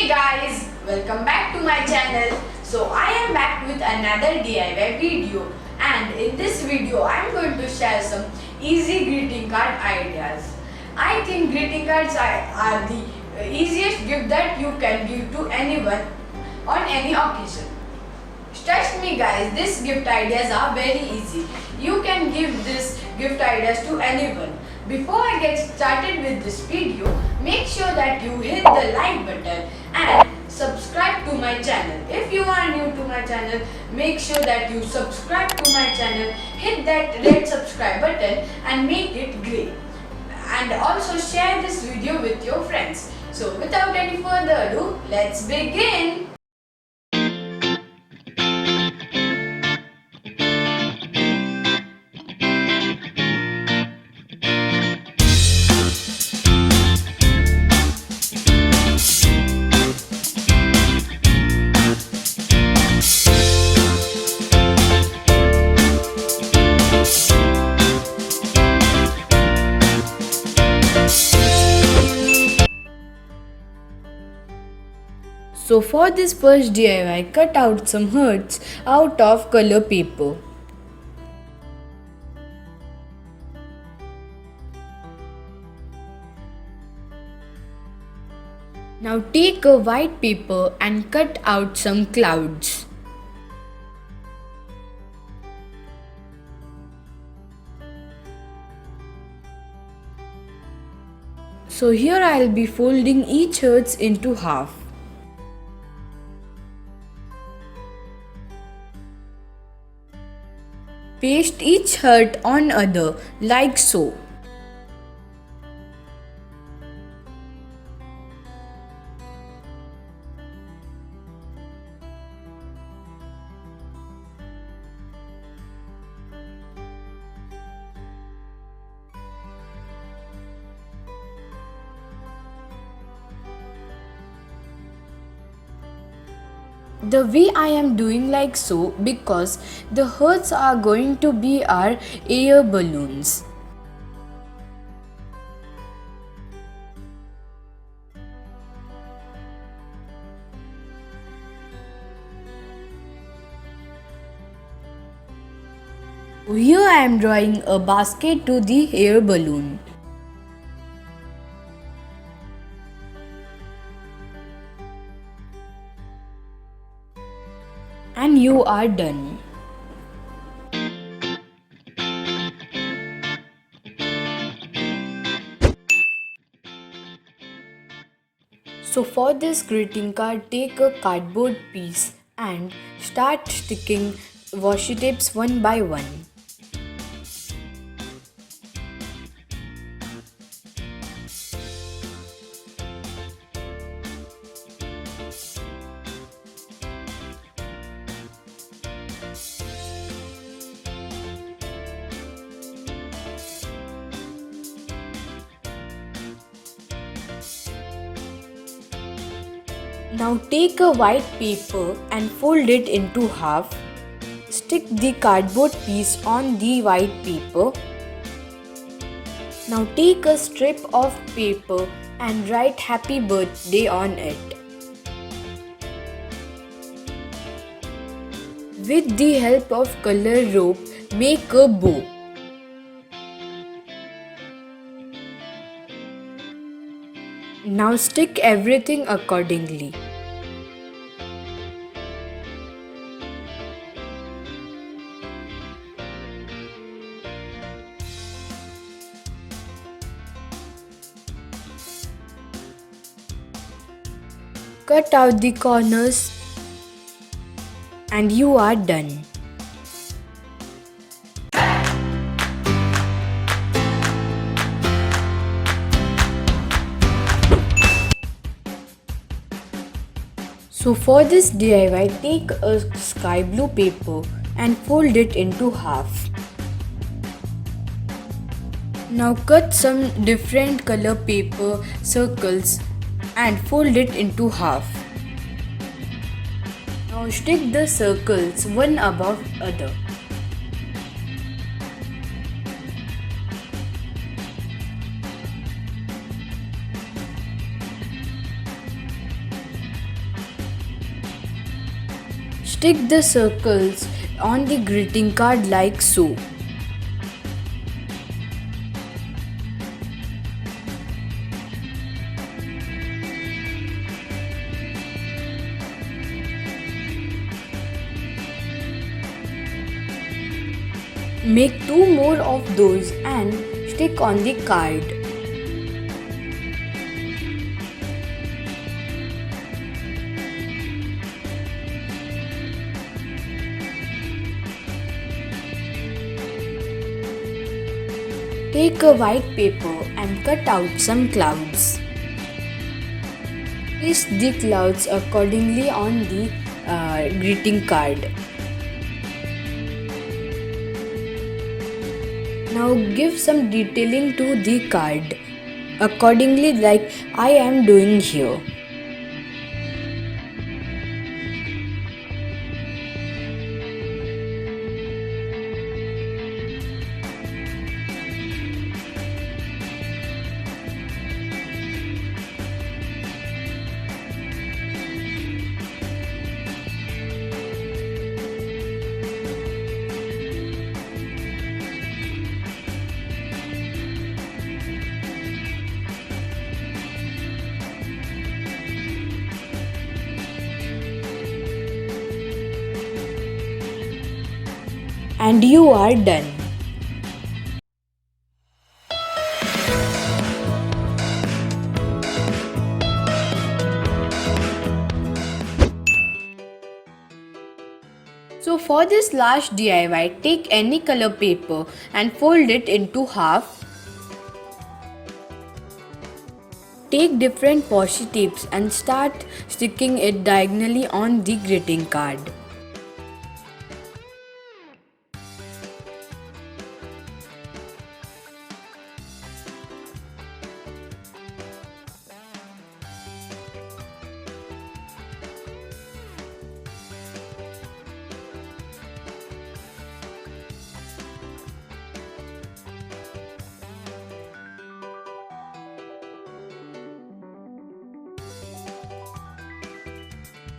Guys, welcome back to my channel. So I am back with another DIY video, and in this video I am going to share some easy greeting card ideas. I think greeting cards are the easiest gift that you can give to anyone on any occasion. Trust me guys, these gift ideas are very easy. You can give these gift ideas to anyone. Before I get started with this video, make sure that you hit the like button and subscribe to my channel. If you are new to my channel, make sure that you subscribe to my channel, hit that red subscribe button and make it grey. And also share this video with your friends. So without any further ado, let's begin. So for this first DIY, cut out some hearts out of color paper. Now take a white paper and cut out some clouds. So here I'll be folding each hearts into half. Paste each heart on other like so. The way I am doing like so because the hearts are going to be our air balloons. Here I am drawing a basket to the air balloon. And you are done. So for this greeting card, take a cardboard piece and start sticking washi tapes one by one. Now take a white paper and fold it into half. Stick the cardboard piece on the white paper. Now take a strip of paper and write happy birthday on it. With the help of color rope, make a bow. Now stick everything accordingly. Cut out the corners and you are done. So for this DIY, take a sky blue paper and fold it into half. Now cut some different color paper circles and fold it into half. Now stick the circles one above other. Stick the circles on the greeting card like so. Make 2 more of those and stick on the card. Take a white paper and cut out some clouds. Place the clouds accordingly on the greeting card. Now give some detailing to the card accordingly like I am doing here. And you are done. So for this last DIY, take any color paper and fold it into half. Take different washi tapes and start sticking it diagonally on the greeting card.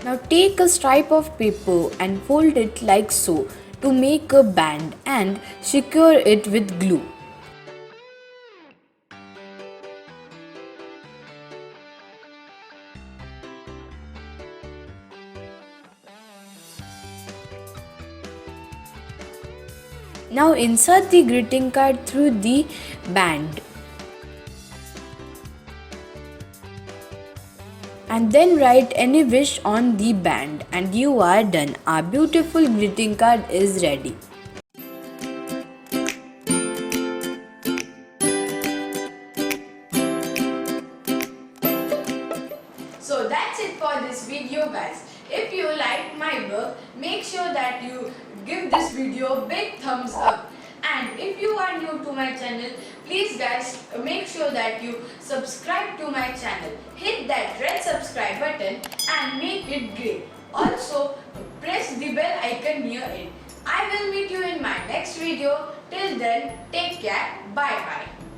Now take a stripe of paper and fold it like so to make a band and secure it with glue. Now insert the greeting card through the band. And then write any wish on the band and you are done. Our beautiful greeting card is ready. So that's it for this video, guys. If you like my work, make sure that you give this video a big thumbs up. And if you are new to my channel, please guys make sure that you subscribe to my channel. Hit that red subscribe button and make it great. Also press the bell icon near it. I will meet you in my next video. Till then, take care. Bye bye.